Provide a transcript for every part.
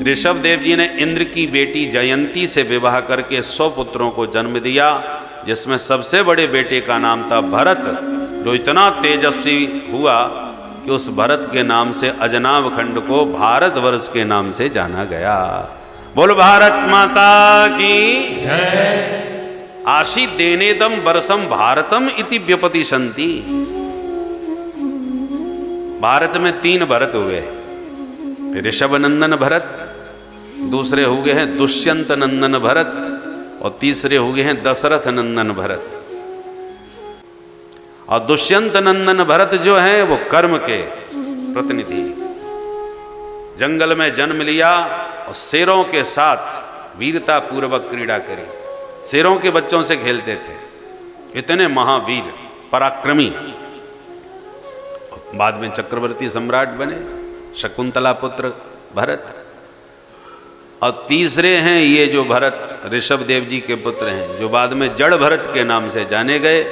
ऋषभ देव जी ने इंद्र की बेटी जयंती से विवाह करके 100 पुत्रों को जन्म दिया, जिसमें सबसे बड़े बेटे का नाम था भरत, जो इतना तेजस्वी हुआ कि उस भरत के नाम से अजनाभ खंड को भारतवर्ष के नाम से जाना गया। बोल भारत माता की जय। आशी देनेदम वर्षम भारतम इति व्यपतिशन्ति। भारत में 3 भरत हुए, ऋषभ नंदन भरत, दूसरे हो गए हैं दुष्यंत नंदन भरत, और तीसरे हो गए हैं दशरथ नंदन भरत। और दुष्यंत नंदन भरत जो हैं वो कर्म के प्रतिनिधि, जंगल में जन्म लिया और शेरों के साथ वीरता पूर्वक क्रीड़ा करी, शेरों के बच्चों से खेलते थे, इतने महावीर पराक्रमी। बाद में चक्रवर्ती सम्राट बने, शकुंतला पुत्र भरत। और तीसरे हैं ये जो भरत ऋषभ देव जी के पुत्र हैं, जो बाद में जड़ भरत के नाम से जाने गए,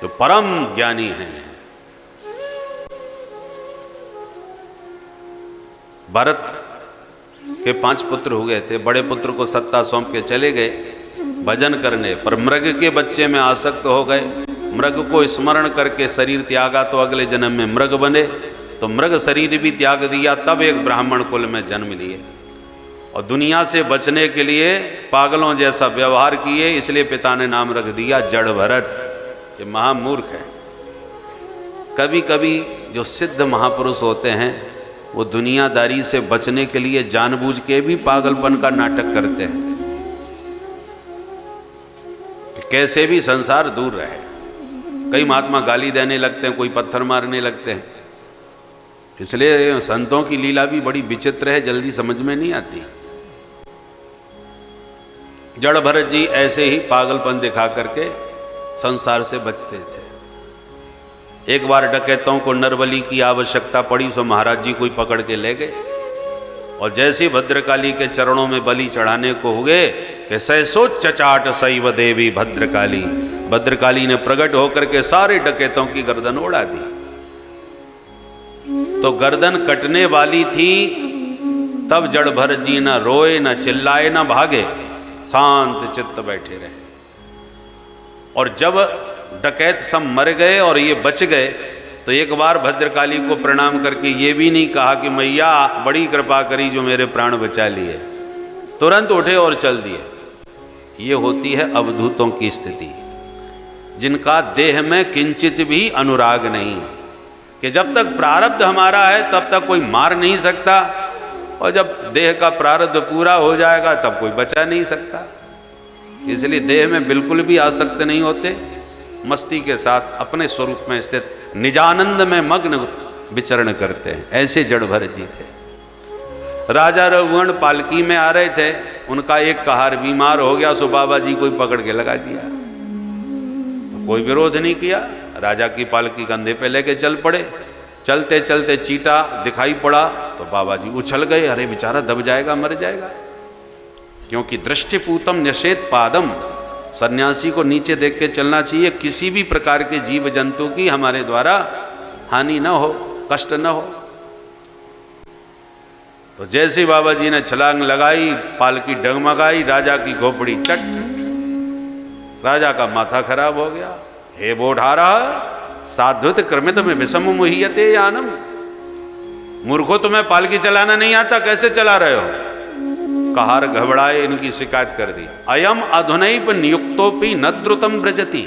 जो परम ज्ञानी हैं। भरत के 5 पुत्र हो गए थे, बड़े पुत्र को सत्ता सौंप के चले गए भजन करने, पर मृग के बच्चे में आसक्त हो गए। मृग को स्मरण करके शरीर त्यागा तो अगले जन्म में मृग बने, तो मृग शरीर भी त्याग दिया, तब एक ब्राह्मण कुल में जन्म लिए। और दुनिया से बचने के लिए पागलों जैसा व्यवहार किए, इसलिए पिता ने नाम रख दिया जड़ भरत। ये महामूर्ख है। कभी कभी जो सिद्ध महापुरुष होते हैं वो दुनियादारी से बचने के लिए जानबूझ के भी पागलपन का नाटक करते हैं, कैसे भी संसार दूर रहे। कई महात्मा गाली देने लगते हैं, कोई पत्थर मारने लगते हैं। इसलिए संतों की लीला भी बड़ी विचित्र है, जल्दी समझ में नहीं आती। जड़ भरत जी ऐसे ही पागलपन दिखा करके संसार से बचते थे। एक बार डकैतों को नरबली की आवश्यकता पड़ी, सो महाराज जी कोई पकड़ के ले गए, और जैसे भद्रकाली के चरणों में बलि चढ़ाने को हुए कि सहसो चचाट शैव देवी भद्रकाली, भद्रकाली ने प्रकट होकर के सारे डकैतों की गर्दन उड़ा दी। तो गर्दन कटने वाली थी, तब जड़ भरत जी न रोए, न चिल्लाए, न भागे, शांत चित्त बैठे रहे। और जब डकैत सब मर गए और ये बच गए, तो एक बार भद्रकाली को प्रणाम करके ये भी नहीं कहा कि मैया बड़ी कृपा करी जो मेरे प्राण बचा लिए, तुरंत उठे और चल दिए। ये होती है अवधूतों की स्थिति, जिनका देह में किंचित भी अनुराग नहीं, कि जब तक प्रारब्ध हमारा है तब तक कोई मार नहीं सकता, और जब देह का प्रारब्ध पूरा हो जाएगा तब कोई बचा नहीं सकता। इसलिए देह में बिल्कुल भी आसक्त नहीं होते, मस्ती के साथ अपने स्वरूप में स्थित निजानंद में मग्न विचरण करते हैं। ऐसे जड़ भरत जी थे। राजा रघुगण पालकी में आ रहे थे, उनका एक कहार बीमार हो गया, सो बाबा जी को पकड़ के लगा दिया। तो कोई विरोध नहीं किया, राजा की पालकी कंधे पे लेके चल पड़े। चलते चलते चीटा दिखाई पड़ा तो बाबा जी उछल गए, अरे बेचारा दब जाएगा, मर जाएगा। क्योंकि दृष्टिपूतम न्यसेत पादम, सन्यासी को नीचे देख के चलना चाहिए, किसी भी प्रकार के जीव जंतु की हमारे द्वारा हानि न हो, कष्ट न हो। तो जैसे बाबा जी ने छलांग लगाई, पालकी डगमगाई, राजा की खोपड़ी चट, राजा का माथा खराब हो गया। हे बोढ़ारा साध्वित क्रमित में विषम मुह्यते यानम, मूर्खो तुम्हें पालकी चलाना नहीं आता, कैसे चला रहे हो? कहार घबराए, इनकी शिकायत कर दी। अयम अधुनैव नियुक्तोपि न द्रुतम ब्रजति,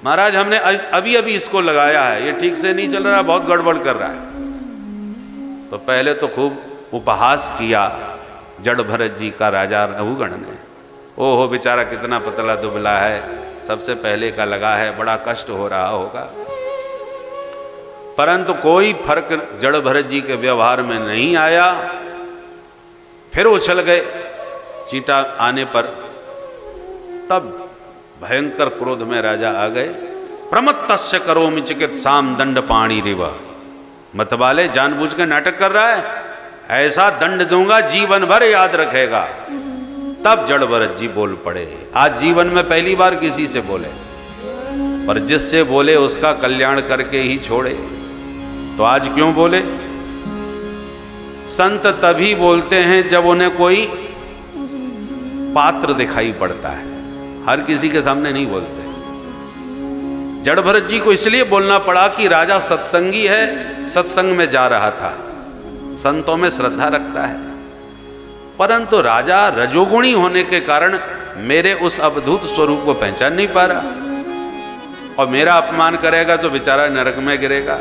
महाराज हमने अभी अभी इसको लगाया है, ये ठीक से नहीं चल रहा, बहुत गड़बड़ कर रहा है। तो पहले तो खूब उपहास किया जड़ भरत जी का राजा रघुगण ने। ओहो बेचारा कितना पतला दुबला है, सबसे पहले का लगा है, बड़ा कष्ट हो रहा होगा। परंतु कोई फर्क जड़ भरत जी के व्यवहार में नहीं आया। फिर उछल गए चींटा आने पर, तब भयंकर क्रोध में राजा आ गए। प्रमत्तस्य करोमि चिकित्साम दंड पाणी रिव, मतवाले जानबूझ के नाटक कर रहा है, ऐसा दंड दूंगा जीवन भर याद रखेगा। तब जड़ भरत जी बोल पड़े। आज जीवन में पहली बार किसी से बोले, पर जिससे बोले उसका कल्याण करके ही छोड़े। तो आज क्यों बोले? संत तभी बोलते हैं जब उन्हें कोई पात्र दिखाई पड़ता है, हर किसी के सामने नहीं बोलते। जड़ भरत जी को इसलिए बोलना पड़ा कि राजा सत्संगी है, सत्संग में जा रहा था, संतों में श्रद्धा रखता है, परंतु राजा रजोगुणी होने के कारण मेरे उस अवधूत स्वरूप को पहचान नहीं पा रहा, और मेरा अपमान करेगा तो बेचारा नरक में गिरेगा,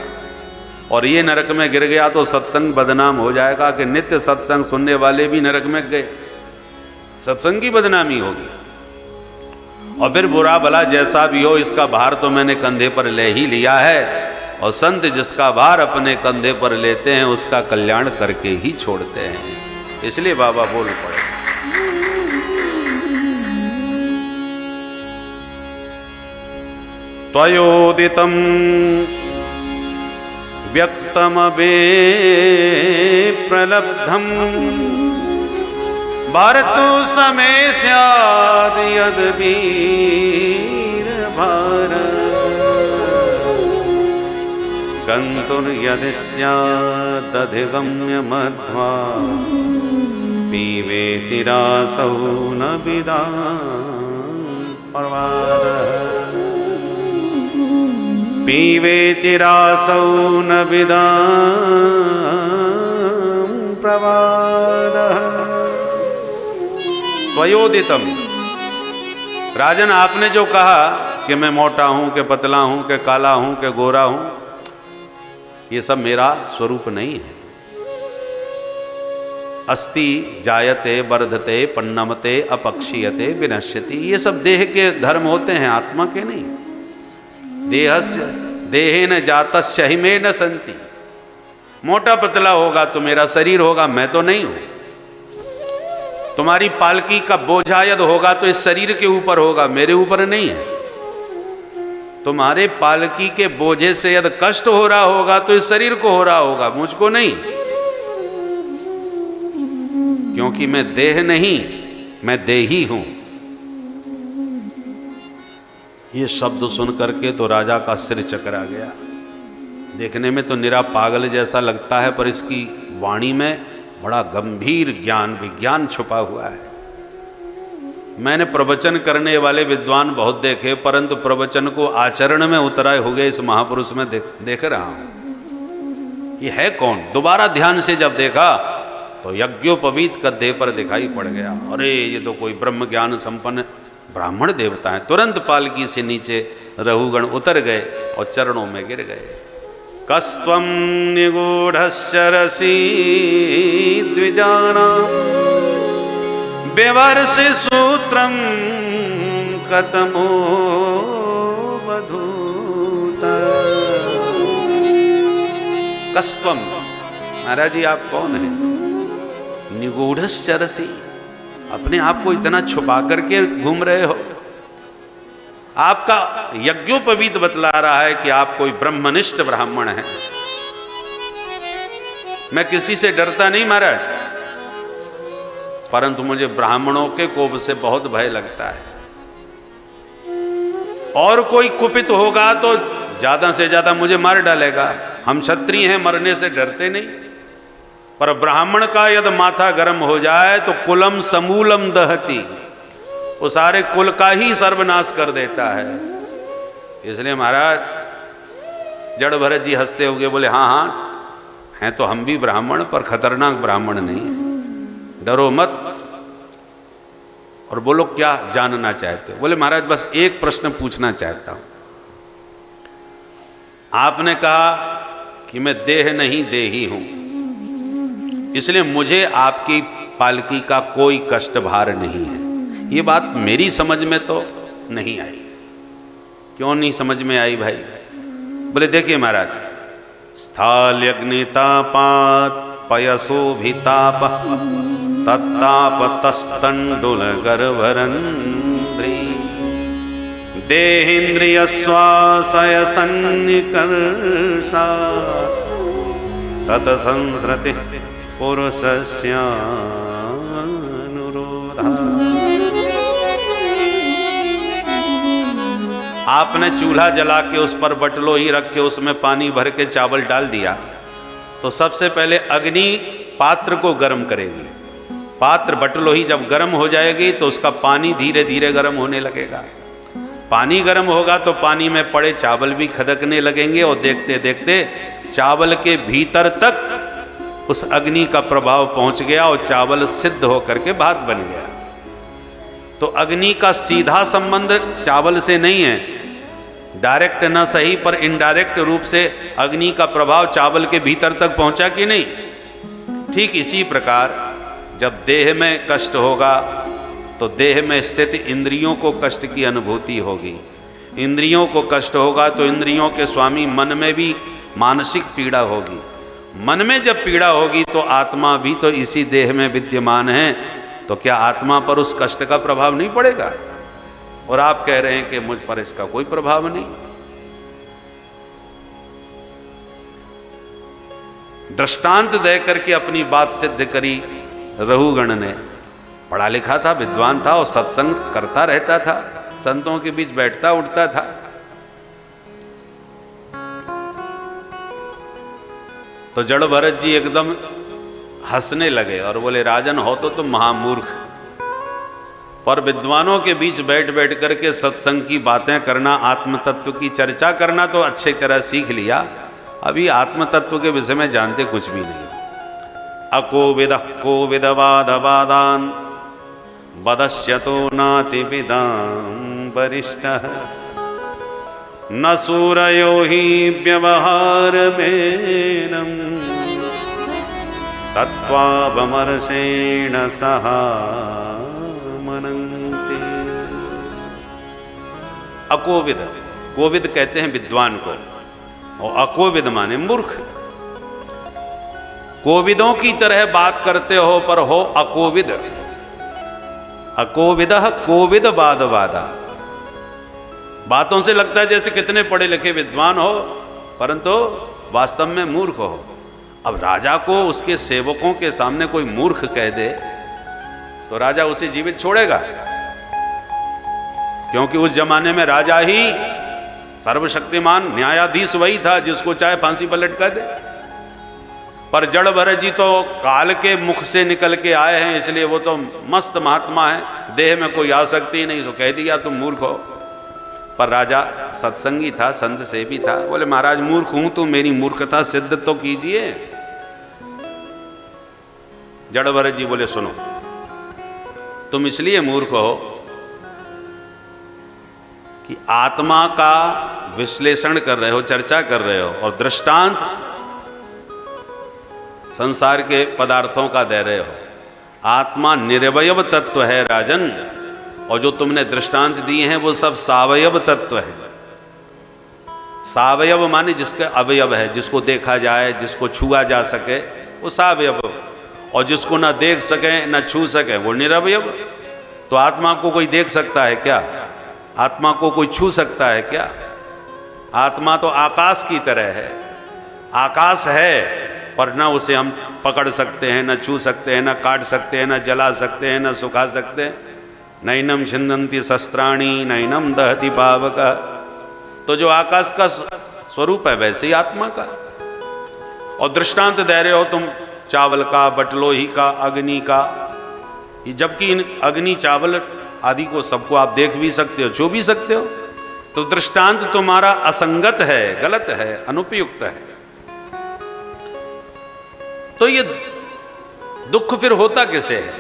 और ये नरक में गिर गया तो सत्संग बदनाम हो जाएगा कि नित्य सत्संग सुनने वाले भी नरक में गए, सत्संग की बदनामी होगी। और फिर बुरा भला जैसा भी हो, इसका भार तो मैंने कंधे पर ले ही लिया है, और संत जिसका भार अपने कंधे पर लेते हैं उसका कल्याण करके ही छोड़ते हैं। इसलिए बाबा बोल पड़े। त्वयोदितं व्यक्तमबे प्रलब्धं भारतो समय स्याद् यद्वीर भार गन्तुर्यदि स्यादधिगम्य मध्वा पीवेति रासौ न विदां प्रवादः पीवेति रासौ न विदां प्रवादः। त्वयोदितम, राजन आपने जो कहा कि मैं मोटा हूं, कि पतला हूं, कि काला हूं, कि गोरा हूं, ये सब मेरा स्वरूप नहीं है। अस्ति जायते वर्धते पन्नमते अपक्षीयते विनश्यति, ये सब देह के धर्म होते हैं, आत्मा के नहीं। देहस्य देहेन जातस्य हिमेन संति, मोटा पतला होगा तो मेरा शरीर होगा, मैं तो नहीं हूं। तुम्हारी पालकी का बोझा यदि होगा तो इस शरीर के ऊपर होगा, मेरे ऊपर नहीं है। तुम्हारे पालकी के बोझे से यदि कष्ट हो रहा होगा तो इस शरीर को हो रहा होगा, मुझको नहीं, क्योंकि मैं देह नहीं, मैं देही हूं। ये शब्द सुन करके तो राजा का सिर चकरा गया। देखने में तो निरा पागल जैसा लगता है, पर इसकी वाणी में बड़ा गंभीर ज्ञान विज्ञान छुपा हुआ है। मैंने प्रवचन करने वाले विद्वान बहुत देखे, परंतु प्रवचन को आचरण में उतराए हुए इस महापुरुष में देख रहा हूं। ये है कौन? दोबारा ध्यान से जब देखा तो यज्ञोपवीत का देह पर दिखाई पड़ गया। अरे ये तो कोई ब्रह्म ज्ञान संपन्न ब्राह्मण देवता है। तुरंत पालकी से नीचे रहुगण उतर गए और चरणों में गिर गए। कस्त्वं निगूढ़श्चरसि द्विजानां व्यवर्षि सूत्रं कतमो वधूत। कस्त्वं, महाराज जी आप कौन हैं? निगूढ़श्चरसि, अपने आप को इतना छुपा करके घूम रहे हो। आपका यज्ञोपवीत बतला रहा है कि आप कोई ब्रह्मनिष्ठ ब्राह्मण हैं। मैं किसी से डरता नहीं महाराज, परंतु मुझे ब्राह्मणों के कोप से बहुत भय लगता है। और कोई कुपित होगा तो ज्यादा से ज्यादा मुझे मार डालेगा। हम क्षत्रिय हैं, मरने से डरते नहीं, पर ब्राह्मण का यदि माथा गर्म हो जाए तो कुलम समूलम दहती, वो सारे कुल का ही सर्वनाश कर देता है। इसलिए महाराज जड़ भरत जी हंसते हुए बोले, हाँ हाँ हैं तो हम भी ब्राह्मण, पर खतरनाक ब्राह्मण नहीं है, डरो मत। और बोलो क्या जानना चाहते हो? बोले महाराज बस एक प्रश्न पूछना चाहता हूं। आपने कहा कि मैं देह नहीं देही हूं, इसलिए मुझे आपकी पालकी का कोई कष्ट भार नहीं है। ये बात मेरी समझ में तो नहीं आई। क्यों नहीं समझ में आई भाई? बोले देखिए महाराज, स्थाल्यग्नितापात पयसोभिताप तत्ताप तस्तंडुल गर्भरंद्री देहेन्द्रिय स्वासय सन्निकर्षा तत संसृति पुरुषस्यानुरोधा। आपने चूल्हा जला के उस पर बटलो ही रख के उसमें पानी भर के चावल डाल दिया, तो सबसे पहले अग्नि पात्र को गर्म करेगी। पात्र बटलोही जब गर्म हो जाएगी तो उसका पानी धीरे धीरे गर्म होने लगेगा। पानी गर्म होगा तो पानी में पड़े चावल भी खदकने लगेंगे और देखते देखते चावल के भीतर तक उस अग्नि का प्रभाव पहुंच गया और चावल सिद्ध होकर के भात बन गया। तो अग्नि का सीधा संबंध चावल से नहीं है, डायरेक्ट ना सही पर इनडायरेक्ट रूप से अग्नि का प्रभाव चावल के भीतर तक पहुंचा कि नहीं। ठीक इसी प्रकार जब देह में कष्ट होगा तो देह में स्थित इंद्रियों को कष्ट की अनुभूति होगी। इंद्रियों को कष्ट होगा तो इंद्रियों के स्वामी मन में भी मानसिक पीड़ा होगी। मन में जब पीड़ा होगी तो आत्मा भी तो इसी देह में विद्यमान है, तो क्या आत्मा पर उस कष्ट का प्रभाव नहीं पड़ेगा? और आप कह रहे हैं कि मुझ पर इसका कोई प्रभाव नहीं। दृष्टांत दे करके अपनी बात सिद्ध करी रहुगण ने। पढ़ा लिखा था, विद्वान था और सत्संग करता रहता था, संतों के बीच बैठता उठता था। तो जड़ भरत जी एकदम हंसने लगे और बोले, राजन हो तो तुम महामूर्ख, पर विद्वानों के बीच बैठ बैठ करके सत्संग की बातें करना, आत्म तत्व की चर्चा करना तो अच्छी तरह सीख लिया, अभी आत्म तत्व के विषय में जानते कुछ भी नहीं। अकोविद कोविदवादवादान वदस्यतो नाति विदां वरिष्ठः न सूरयो हि व्यवहारमेनं तत्त्वावमर्षेण सह मनन्ति। अकोविद, कोविद कहते हैं विद्वान को, और अकोविद माने मूर्ख। कोविदों की तरह बात करते हो पर हो अकोविद। अकोविदः कोविद वादवादा। बातों से लगता है जैसे कितने पढ़े लिखे विद्वान हो, परंतु वास्तव में मूर्ख हो। अब राजा को उसके सेवकों के सामने कोई मूर्ख कह दे तो राजा उसे जीवित छोड़ेगा? क्योंकि उस जमाने में राजा ही सर्वशक्तिमान न्यायाधीश वही था जिसको चाहे फांसी पर लटका दे। पर जड़ भरत जी तो काल के मुख से निकल के आए हैं, इसलिए वो तो मस्त महात्मा है, देह में कोई आसक्ति नहीं, तो कह दिया तुम मूर्ख हो। पर राजा सत्संगी था, संत से भी था, बोले महाराज मूर्ख हूं तो मेरी मूर्खता सिद्ध तो कीजिए। जड़ भरत जी बोले सुनो, तुम इसलिए मूर्ख हो कि आत्मा का विश्लेषण कर रहे हो, चर्चा कर रहे हो, और दृष्टांत संसार के पदार्थों का दे रहे हो। आत्मा निरवयव तत्व है राजन, और जो तुमने दृष्टांत दिए हैं वो सब सावयव तत्व है। सावयव माने जिसके अवयव है, जिसको देखा जाए, जिसको छुआ जा सके, वो सावयव, और जिसको ना देख सके ना छू सके वो निरवयव। तो आत्मा को कोई देख सकता है क्या? आत्मा को कोई छू सकता है क्या? आत्मा तो आकाश की तरह है। आकाश है पर ना उसे हम पकड़ सकते हैं, ना छू सकते हैं, ना काट सकते हैं, ना जला सकते हैं, ना सुखा सकते हैं। नैनम छिन्दन्ति शस्त्राणि नैनम दहति पावक। तो जो आकाश का स्वरूप है वैसे ही आत्मा का। और दृष्टांत दे रहे हो तुम चावल का, बटलोही का, अग्नि का, जबकि इन अग्नि चावल आदि को सबको आप देख भी सकते हो, छू भी सकते हो। तो दृष्टांत तुम्हारा असंगत है, गलत है, अनुपयुक्त है। तो ये दुख फिर होता कैसे है?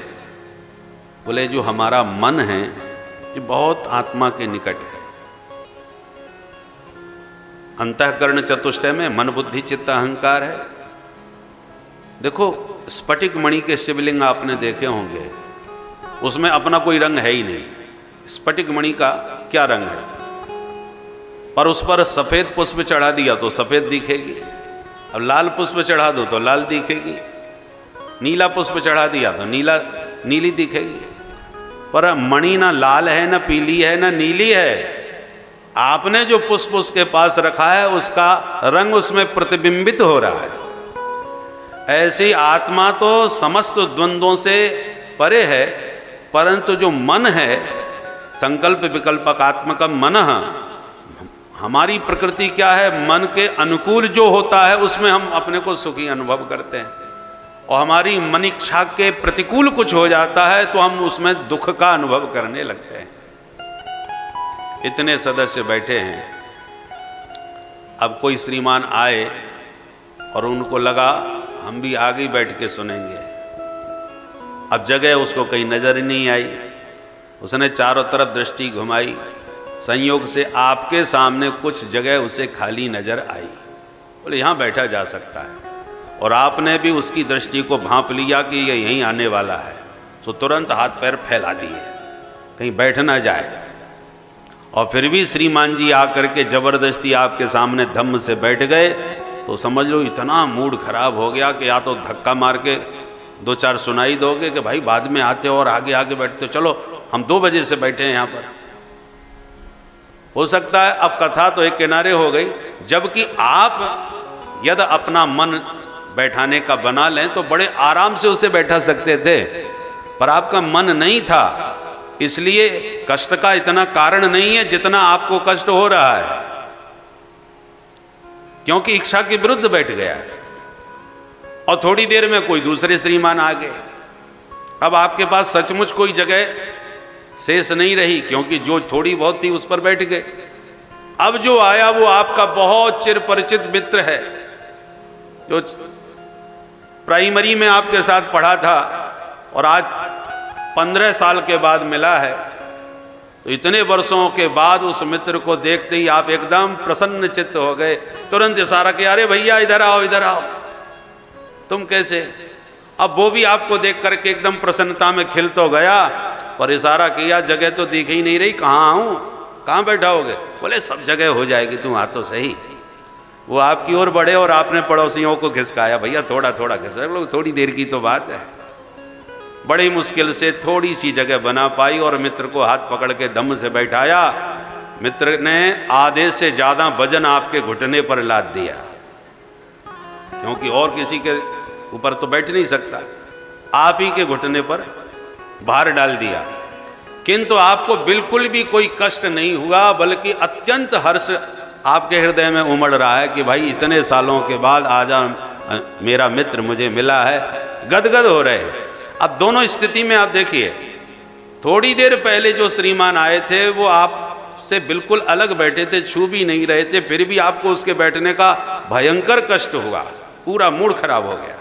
बोले जो हमारा मन है ये बहुत आत्मा के निकट है। अंतःकरण चतुष्टय में मन बुद्धि चित्त अहंकार है। देखो स्फटिक मणि के शिवलिंग आपने देखे होंगे, उसमें अपना कोई रंग है ही नहीं। स्फटिक मणि का क्या रंग है? पर उस पर सफेद पुष्प चढ़ा दिया तो सफेद दिखेगी, अब लाल पुष्प चढ़ा दो तो लाल दिखेगी, नीला पुष्प चढ़ा दिया तो नीली दिखेगी। पर मणि ना लाल है, ना पीली है, ना नीली है। आपने जो पुष्प उसके पास रखा है उसका रंग उसमें प्रतिबिंबित हो रहा है। ऐसी आत्मा तो समस्त द्वंद्वों से परे है, परंतु जो मन है संकल्प विकल्पकात्मक मन, हमारी प्रकृति क्या है? मन के अनुकूल जो होता है उसमें हम अपने को सुखी अनुभव करते हैं। और हमारी मन इच्छा के प्रतिकूल कुछ हो जाता है तो हम उसमें दुख का अनुभव करने लगते हैं। इतने सदस्य बैठे हैं, अब कोई श्रीमान आए और उनको लगा हम भी आगे बैठ के सुनेंगे। अब जगह उसको कहीं नजर ही नहीं आई, उसने चारों तरफ दृष्टि घुमाई, संयोग से आपके सामने कुछ जगह उसे खाली नजर आई। बोले यहाँ बैठा जा सकता है, और आपने भी उसकी दृष्टि को भांप लिया कि ये यहीं आने वाला है, तो तुरंत हाथ पैर फैला दिए कहीं बैठ ना जाए। और फिर भी श्रीमान जी आकर के जबरदस्ती आपके सामने धम्म से बैठ गए, तो समझ लो इतना मूड खराब हो गया कि या तो धक्का मार के दो चार सुनाई दोगे कि भाई बाद में आते हो और आगे आगे बैठते हो, चलो हम 2 बजे से बैठे हैं यहाँ पर। हो सकता है अब कथा तो एक किनारे हो गई, जबकि आप यदि अपना मन बैठाने का बना लें तो बड़े आराम से उसे बैठा सकते थे, पर आपका मन नहीं था, इसलिए कष्ट का इतना कारण नहीं है जितना आपको कष्ट हो रहा है, क्योंकि इच्छा के विरुद्ध बैठ गया है। और थोड़ी देर में कोई दूसरे श्रीमान आ गए। अब आपके पास सचमुच कोई जगह शेष नहीं रही, क्योंकि जो थोड़ी बहुत थी उस पर बैठ गए। अब जो आया वो आपका बहुत चिर परिचित मित्र है, जो प्राइमरी में आपके साथ पढ़ा था और आज 15 साल के बाद मिला है। तो इतने वर्षों के बाद उस मित्र को देखते ही आप एकदम प्रसन्न चित्त हो गए, तुरंत इशारा किया, अरे भैया इधर आओ इधर आओ, तुम कैसे। अब वो भी आपको देख करके एकदम प्रसन्नता में खिल तो गया, पर इशारा किया, जगह तो दिख ही नहीं रही, कहाँ आऊँ, कहाँ बैठा होगे। बोले सब जगह हो जाएगी, तुम आ तो सही। वो आपकी ओर बढ़े और आपने पड़ोसियों को खिसकाया, भैया थोड़ा थोड़ा खिसक लो, थोड़ी देर की तो बात है। बड़ी मुश्किल से थोड़ी सी जगह बना पाई और मित्र को हाथ पकड़ के दम से बैठाया। मित्र ने आधे से ज़्यादा वजन आपके घुटने पर लाद दिया, क्योंकि और किसी के ऊपर तो बैठ नहीं सकता, आप ही के घुटने पर भार डाल दिया। किंतु आपको बिल्कुल भी कोई कष्ट नहीं हुआ, बल्कि अत्यंत हर्ष आपके हृदय में उमड़ रहा है कि भाई इतने सालों के बाद आज मेरा मित्र मुझे मिला है, गदगद हो रहे हैं। अब दोनों स्थिति में आप देखिए, थोड़ी देर पहले जो श्रीमान आए थे वो आपसे बिल्कुल अलग बैठे थे, छू भी नहीं रहे थे, फिर भी आपको उसके बैठने का भयंकर कष्ट हुआ, पूरा मूड खराब हो गया।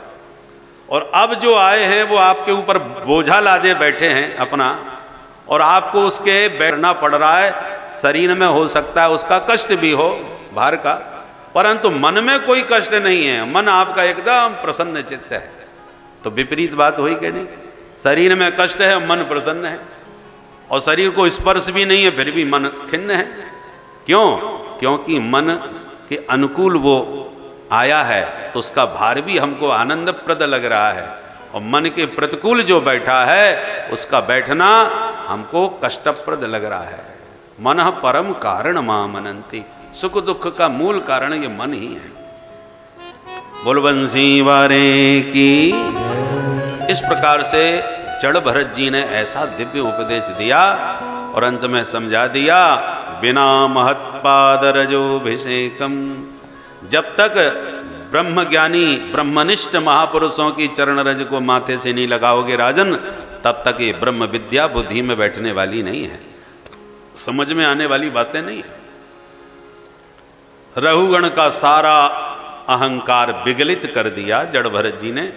और अब जो आए हैं वो आपके ऊपर बोझा लादे बैठे हैं अपना, और आपको उसके बैठना पड़ रहा है। शरीर में हो सकता है उसका कष्ट भी हो भार का, परंतु मन में कोई कष्ट नहीं है, मन आपका एकदम प्रसन्न चित्त है। तो विपरीत बात हुई कि नहीं, शरीर में कष्ट है, मन प्रसन्न है, और शरीर को स्पर्श भी नहीं है, फिर भी मन खिन्न है। क्यों? क्योंकि मन के अनुकूल वो आया है तो उसका भार भी हमको आनंदप्रद लग रहा है, और मन के प्रतिकूल जो बैठा है उसका बैठना हमको कष्टप्रद लग रहा है। मन परम कारण मामनंती, सुख दुख का मूल कारण ये मन ही है। बोल बंसी वारे की। इस प्रकार से जड़ भरत जी ने ऐसा दिव्य उपदेश दिया और अंत में समझा दिया, बिना महत्पाद रजोभिषेकम, जब तक ब्रह्मज्ञानी ब्रह्मनिष्ठ महापुरुषों की चरण रज को माथे से नहीं लगाओगे राजन, तब तक ये ब्रह्म विद्या बुद्धि में बैठने वाली नहीं है, समझ में आने वाली बातें नहीं है। रहुगण का सारा अहंकार विगलित कर दिया जड़ भरत जी ने,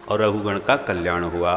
और रहुगण का कल्याण हुआ।